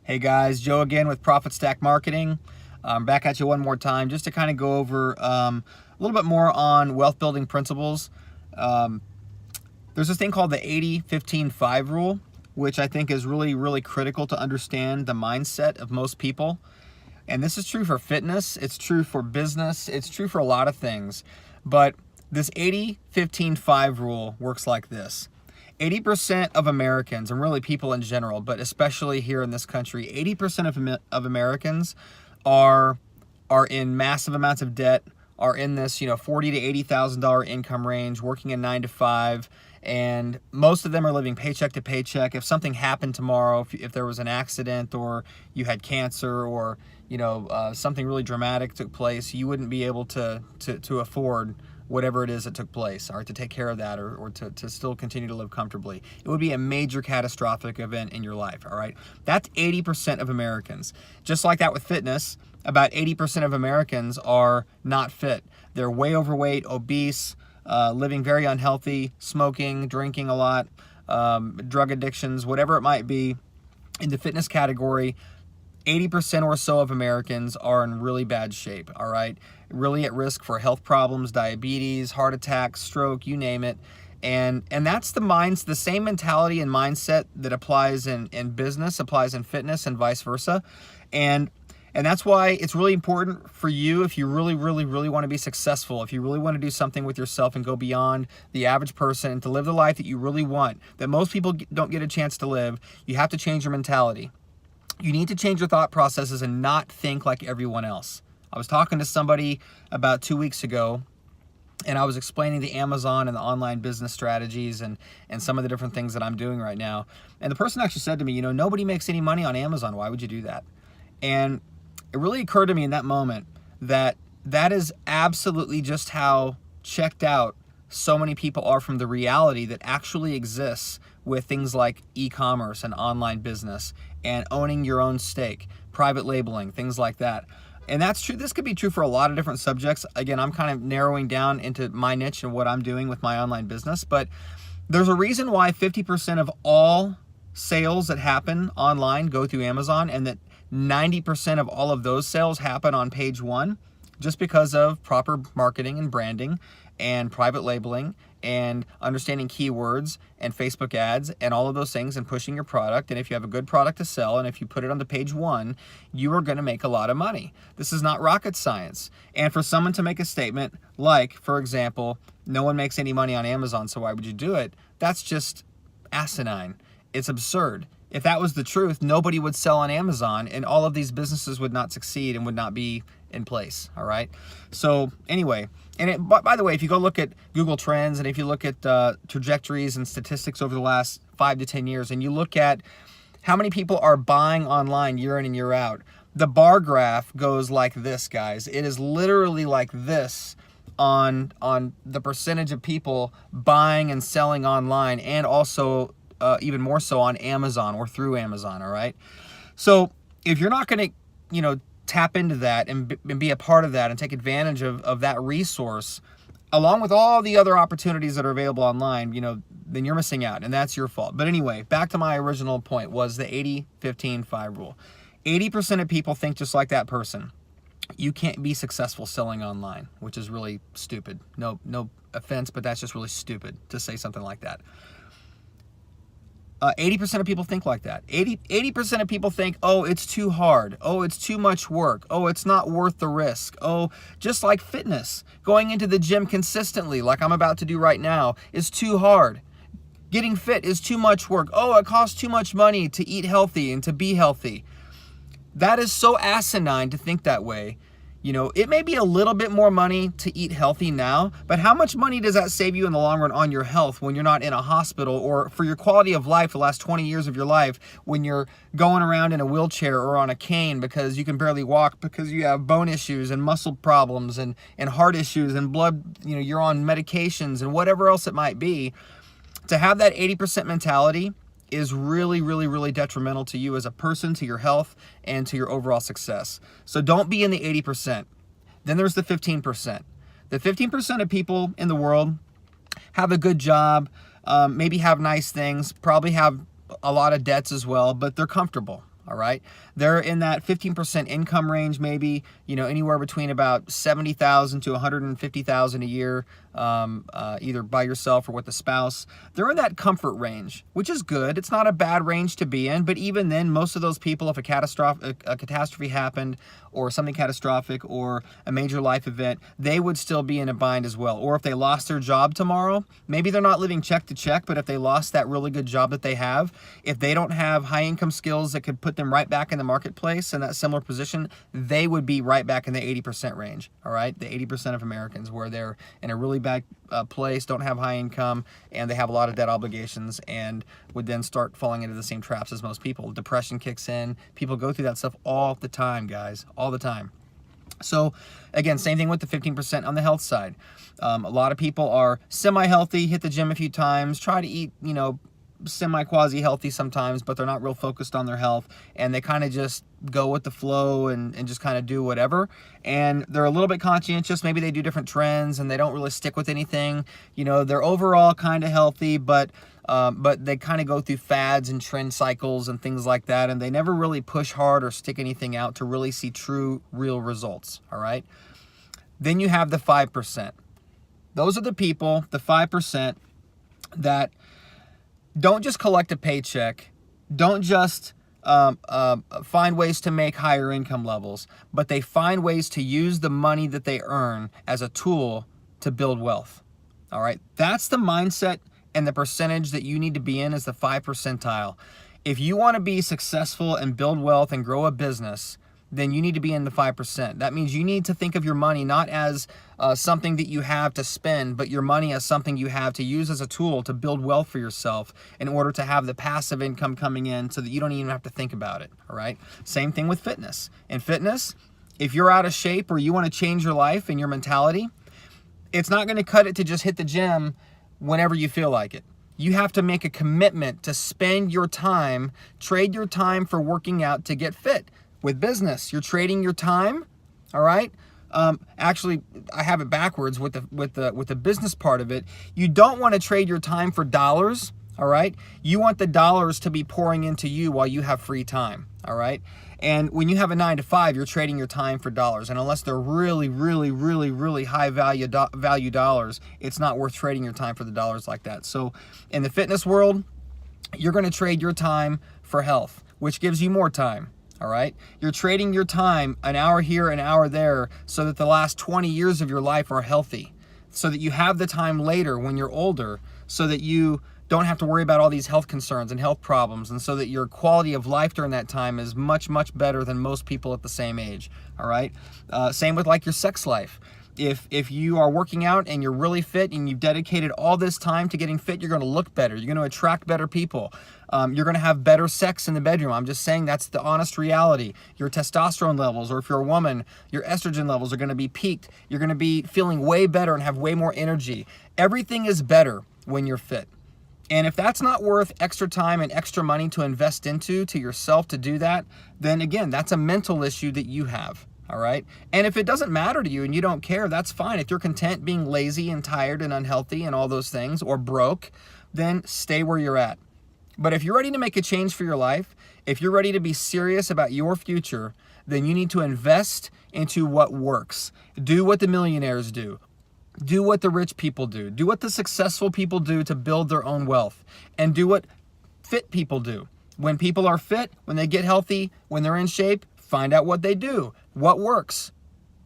Hey guys, Joe again with Profit Stack Marketing. I'm back at you one more time just to kind of go over a little bit more on wealth building principles. There's this thing called the 80-15-5 rule, which I think is really critical to understand the mindset of most people. And this is true for fitness, it's true for business, it's true for a lot of things. But this 80-15-5 rule works like this. 80% of Americans, and really people in general, but especially here in this country, 80% of Americans are in massive amounts of debt, are in this $40,000 to $80,000 income range, working a 9 to 5, and most of them are living paycheck to paycheck. If something happened tomorrow, if there was an accident or you had cancer or something really dramatic took place, you wouldn't be able to afford whatever it is that took place, or to take care of that, or to still continue to live comfortably. It would be a major catastrophic event in your life, all right? That's 80% of Americans. Just like that with fitness, about 80% of Americans are not fit. They're way overweight, obese, living very unhealthy, smoking, drinking a lot, drug addictions, whatever it might be. In the fitness category, 80% or so of Americans are in really bad shape, all right? Really at risk for health problems, diabetes, heart attacks, stroke, you name it. And that's the same mentality and mindset that applies in business, applies in fitness, and vice versa. And that's why it's really important for you, if you really want to be successful, if you really want to do something with yourself and go beyond the average person and to live the life that you really want, that most people don't get a chance to live, you have to change your mentality. You need to change your thought processes and not think like everyone else. I was talking to somebody about 2 weeks ago, and I was explaining the Amazon and the online business strategies and some of the different things that I'm doing right now. And the person actually said to me, nobody makes any money on Amazon. Why would you do that? And it really occurred to me in that moment that that is absolutely just how checked out so many people are from the reality that actually exists with things like e-commerce and online business and owning your own stake, private labeling, things like that. And that's true. This could be true for a lot of different subjects. Again, I'm kind of narrowing down into my niche and what I'm doing with my online business, but there's a reason why 50% of all sales that happen online go through Amazon, and that 90% of all of those sales happen on page one, just because of proper marketing and branding and private labeling and understanding keywords and Facebook ads and all of those things, and pushing your product. And if you have a good product to sell, and if you put it on the page one, you are going to make a lot of money. This is not rocket science. And for someone to make a statement like, for example, no one makes any money on Amazon, so why would you do it? That's just asinine. It's absurd. If that was the truth, nobody would sell on Amazon, and all of these businesses would not succeed and would not be in place, all right? So anyway, and by the way, if you go look at Google Trends, and if you look at trajectories and statistics over the last 5 to 10 years, and you look at how many people are buying online year in and year out, the bar graph goes like this, guys. It is literally like this on the percentage of people buying and selling online, and also even more so on Amazon or through Amazon, all right? So if you're not going to, tap into that and be a part of that and take advantage of that resource, along with all the other opportunities that are available online, then you're missing out, and that's your fault. But anyway, back to my original point, was the 80-15-5 rule. 80% of people think just like that person. You can't be successful selling online, which is really stupid. No offense, but that's just really stupid to say something like that. 80% of people think like that. 80% of people think, oh, it's too hard. Oh, it's too much work. Oh, it's not worth the risk. Oh, just like fitness, going into the gym consistently, like I'm about to do right now, is too hard. Getting fit is too much work. Oh, it costs too much money to eat healthy and to be healthy. That is so asinine to think that way. It may be a little bit more money to eat healthy now, but how much money does that save you in the long run on your health when you're not in a hospital, or for your quality of life the last 20 years of your life when you're going around in a wheelchair or on a cane because you can barely walk because you have bone issues and muscle problems and heart issues and blood, you're on medications and whatever else it might be. To have that 80% mentality is really detrimental to you as a person, to your health, and to your overall success. So don't be in the 80%. Then there's the 15%. The 15% of people in the world have a good job, maybe have nice things, probably have a lot of debts as well, but they're comfortable, all right? They're in that 15% income range, maybe, you know, anywhere between about 70,000 to 150,000 a year, either by yourself or with a spouse. They're in that comfort range, which is good. It's not a bad range to be in, but even then, most of those people, if a catastrophe happened, or something catastrophic, or a major life event, they would still be in a bind as well. Or if they lost their job tomorrow, maybe they're not living check to check, but if they lost that really good job that they have, if they don't have high income skills that could put them right back in the marketplace in that similar position, they would be right back in the 80% range, all right? The 80% of Americans, where they're in a really bad place, don't have high income, and they have a lot of debt obligations, and would then start falling into the same traps as most people. Depression kicks in. People go through that stuff all the time, guys, all the time. So again, same thing with the 15% on the health side. A lot of people are semi-healthy, hit the gym a few times, try to eat, you know, semi-quasi healthy sometimes, but they're not real focused on their health, and they kind of just go with the flow and just kind of do whatever. And they're a little bit conscientious. Maybe they do different trends and they don't really stick with anything. You know, they're overall kind of healthy, but they kind of go through fads and trend cycles and things like that, and they never really push hard or stick anything out to really see true, real results, all right? Then you have the 5%. Those are the people, the 5%, that don't just collect a paycheck, don't just find ways to make higher income levels, but they find ways to use the money that they earn as a tool to build wealth, all right? That's the mindset and the percentage that you need to be in, is the 5 percentile. If you want to be successful and build wealth and grow a business, then you need to be in the 5%. That means you need to think of your money not as something that you have to spend, but your money as something you have to use as a tool to build wealth for yourself in order to have the passive income coming in so that you don't even have to think about it, all right? Same thing with fitness. In fitness, if you're out of shape or you want to change your life and your mentality, it's not going to cut it to just hit the gym whenever you feel like it. You have to make a commitment to spend your time, trade your time for working out to get fit. With business, you're trading your time, all right? Actually, I have it backwards with the business part of it. You don't want to trade your time for dollars, all right? You want the dollars to be pouring into you while you have free time, all right? And when you have a 9 to 5, you're trading your time for dollars. And unless they're really, really, really, really high value dollars, it's not worth trading your time for the dollars like that. So in the fitness world, you're going to trade your time for health, which gives you more time. All right? You're trading your time, an hour here, an hour there, so that the last 20 years of your life are healthy, so that you have the time later when you're older, so that you don't have to worry about all these health concerns and health problems, and so that your quality of life during that time is much, much better than most people at the same age. All right? Same with like your sex life. If you are working out and you're really fit and you've dedicated all this time to getting fit, you're going to look better. You're going to attract better people. You're going to have better sex in the bedroom. I'm just saying that's the honest reality. Your testosterone levels, or if you're a woman, your estrogen levels are going to be peaked. You're going to be feeling way better and have way more energy. Everything is better when you're fit. And if that's not worth extra time and extra money to invest into to yourself to do that, then again, that's a mental issue that you have. All right. And if it doesn't matter to you and you don't care, that's fine. If you're content being lazy and tired and unhealthy and all those things, or broke, then stay where you're at. But if you're ready to make a change for your life, if you're ready to be serious about your future, then you need to invest into what works. Do what the millionaires do. Do what the rich people do. Do what the successful people do to build their own wealth. And do what fit people do. When people are fit, when they get healthy, when they're in shape, find out what they do. What works?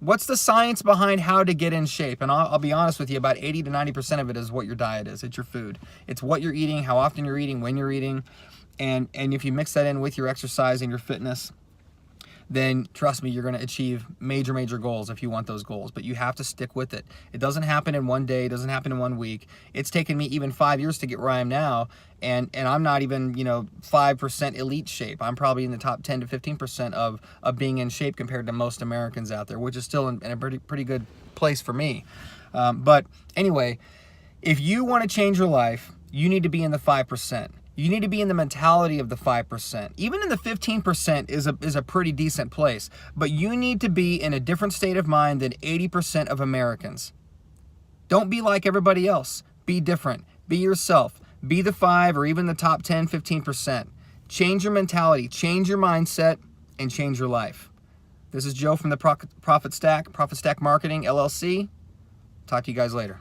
What's the science behind how to get in shape? And I'll be honest with you, about 80 to 90% of it is what your diet is. It's your food. It's what you're eating, how often you're eating, when you're eating. And if you mix that in with your exercise and your fitness, then trust me, you're going to achieve major, major goals if you want those goals. But you have to stick with it. It doesn't happen in one day. It doesn't happen in 1 week. It's taken me even 5 years to get where I am now. And I'm not even, 5% elite shape. I'm probably in the top 10 to 15% of being in shape compared to most Americans out there, which is still in a pretty good place for me. But anyway, if you want to change your life, you need to be in the 5%. You need to be in the mentality of the 5%. Even in the 15% is a pretty decent place. But you need to be in a different state of mind than 80% of Americans. Don't be like everybody else. Be different. Be yourself. Be the 5 or even the top 10, 15%. Change your mentality, change your mindset, and change your life. This is Joe from the Profit Stack Marketing, LLC. Talk to you guys later.